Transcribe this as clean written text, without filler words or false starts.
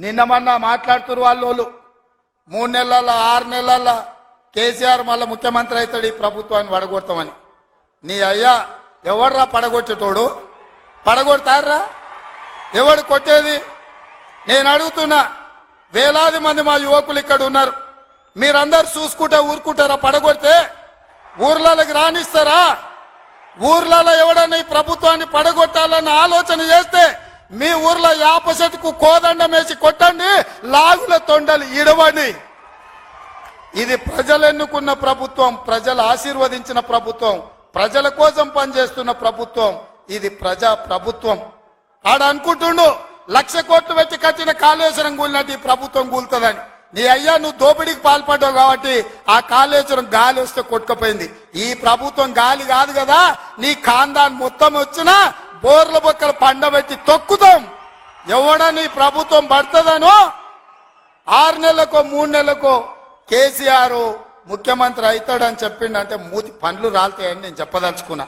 నిన్న మొన్న మాట్లాడుతున్నారు వాళ్ళు 3 నెలల 6 నెలల కేసీఆర్ మళ్ళీ ముఖ్యమంత్రి అవుతాడు ఈ ప్రభుత్వాన్ని పడగొడతామని. నీ అయ్యా ఎవర్రా పడగొట్టేటోడు? పడగొడతారా? ఎవడు కొట్టేది? నేను అడుగుతున్నా, వేలాది మంది మా యువకులు ఇక్కడ ఉన్నారు, మీరందరూ చూసుకుంటే ఊరుకుంటారా? పడగొడితే ఊర్లలోకి రానిస్తారా? ఊర్లలో ఎవడన్నా ఈ ప్రభుత్వాన్ని పడగొట్టాలన్న ఆలోచన చేస్తే మీ ఊర్లో యాప చెట్టుకు కోదండం వేసి కొట్టండి, లాగుల తొండలు ఇడవండి. ఇది ప్రజలు ఎన్నుకున్న ప్రభుత్వం, ప్రజలు ఆశీర్వదించిన ప్రభుత్వం, ప్రజల కోసం పనిచేస్తున్న ప్రభుత్వం. ఇది ప్రజా ప్రభుత్వం. ఆడ అనుకుంటుండు 1,00,000 కోట్లు పెట్టి కట్టిన కాళేశ్వరం కూలినట్టు ఈ ప్రభుత్వం కూలుతుందని. నీ అయ్యా నువ్వు దోపిడీకి పాల్పడ్డావు కాబట్టి ఆ కాళేశ్వరం గాలి వస్తే కొట్టుకుపోయింది. ఈ ప్రభుత్వం గాలి కాదు కదా, నీ ఖాందాన్ మొత్తం వచ్చినా బోర్ల బొక్కలు పండబెట్టి తొక్కుతాం. ఎవడని ప్రభుత్వం పడుతుందనో 6 నెలలకో 3 నెలలకో కేసీఆర్ ముఖ్యమంత్రి అవుతాడని చెప్పిండంటే మూతి పండ్లు రాలుతాయని నేను చెప్పదలుచుకున్నా.